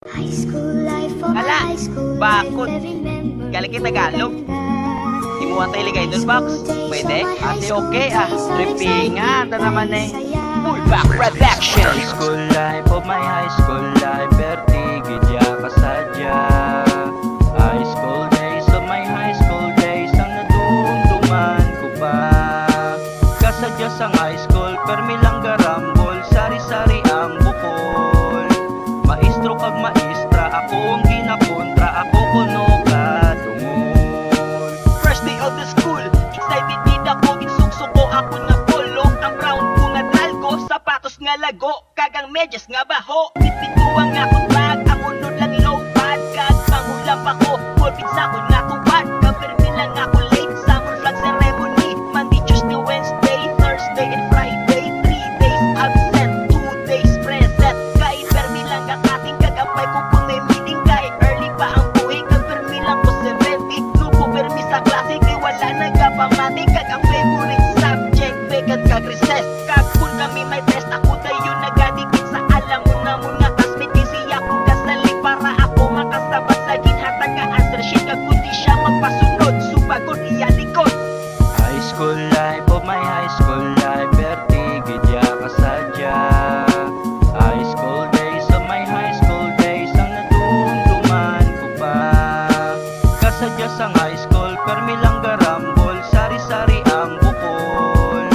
High school life for Ala, high school bakod. life, I remember Galing kay Tagalog. Di mo antay ligay dun, Box? Pwede? Ate, okay ah. Trippingan, ito naman eh. Full back production. High school life, oh my high school life, pertigid ya kasadya. High school days, oh my high school days, ang nadumduman ko pa. Kasadya sa high school, permi lang garambol, sari-sari ang bukol. Maestro kag maestra, ako ang ginakontra, ako kuno ka dungol. First day of the school, excited din ako, ginsuksuko ako na polo. Ang brown ko nga dralgo, sapatos nga lago, kagang medyas nga baho. Bitbituang nga akong bag, ang unod lang low pad, kag pangulam ako, full pizza ko nga tubad. Kapirmi lang ako late, summer flag ceremony, Monday, Tuesday, Wednesday, Thursday, and Friday. 3 days absent, 2 days present. Kay permi lang ang ating kagampay ko kung may meeting. Kay early pa ang buhay, kag permi lang ko 70. Lupo permi sa klase, kay wala nagkapamati. Kag ang favorite subject, vegan kag recess. Kag kung kami may test, ako tayo nagadikit sa alam mo na mga kasmit. Kasi ako kasali para ako makasabat sa ginhatag nga answer sheet. Kag kundi siya magpasunod, supagod iya likod. High school life, oh my high school life, pertigid ya kasadya. High school days, oh my high school days, ang nadumduman ko pa. Kasadya sa high school, permi lang garambol, sari-sari ang bukol.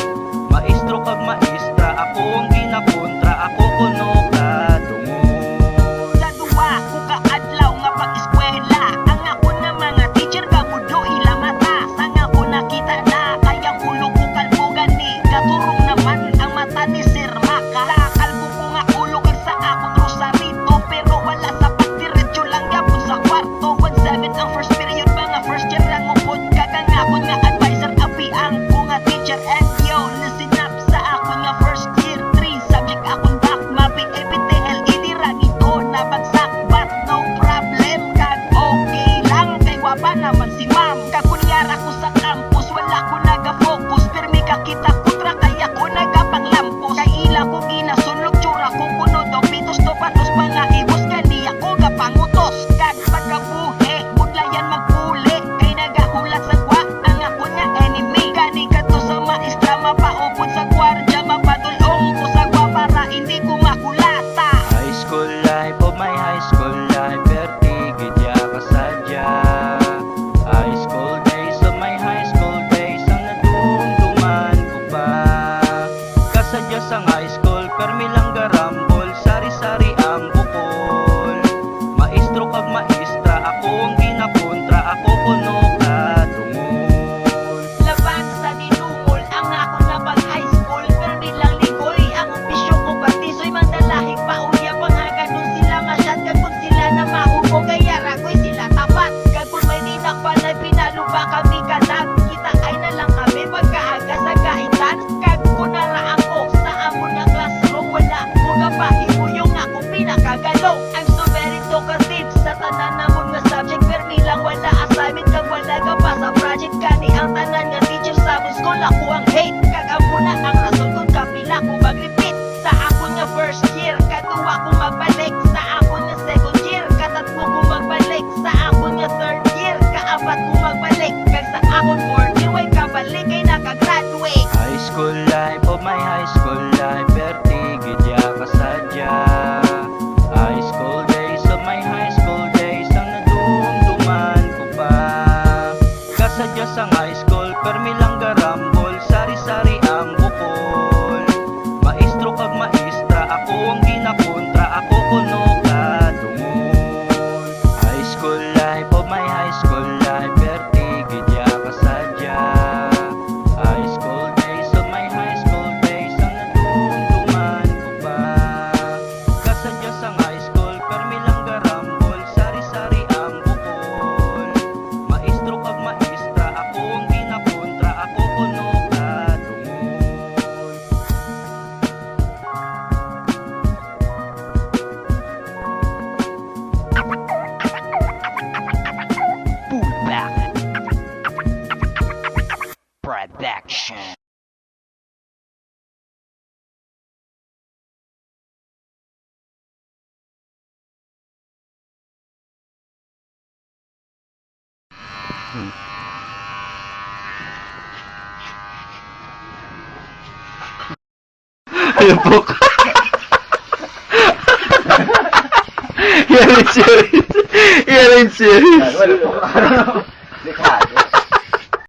Maestro kag maestra, ako ang ginakontra, ako kuno ka dungol. Sa duwa ko kaadlaw nga pag-eskwela, ang ako na mga teacher kamudo ila mata. Sang ako nakita na kaya ulo ko kalbo gani, katurong naman ang mata ni Sir Maka. Kalbo ko nga ulo kag sa akong rosarito, pero wala sa pagdiretso lang yapon sa kwarto. 1-7 ang first period, mga first year lang upod, kagang ako nga advisor api ang ko nga teacher. And yo, listen up sa ako nga first year 3 subject akong back mapping APTL di ragid ko nabagsak, but no problem. Kag okay lang kay wapa naman si ma'am. Kag kunyara ko sa campus, wala ko naga-focus, permi kakita kutra kaya ko nagapanglampos. Kay ila ko ginasunlog tsura ko kuno daw pitos to patos mga ibos kani ako gapangutos. Kag pagkabuhi budlayan magpuli, kay nagahulat sa kwa ang ako nga enemy. Gani kadto sa maestra mapaupod sa gwardya, mapadulong ko sa kwa para hindi ko makulata. High school life, oh my high school life, pertigid ya kasadya. High school days, oh my high school days, ang nadumduman ko pa. Kasadya sa high school, permi lang garambol, sari-sari ang bukol. Maestro kag maestra, ako ang ginakontra, ako kuno ka dungol. Laban sa dinumol ang ako na pag high school, pero di lang ligoy ang bisyo ko partisoy mandalahig pa uya pangaga dun sila masyad kag kung sila Ayun po. Yan rin serious. Yan rin serious. Wala po.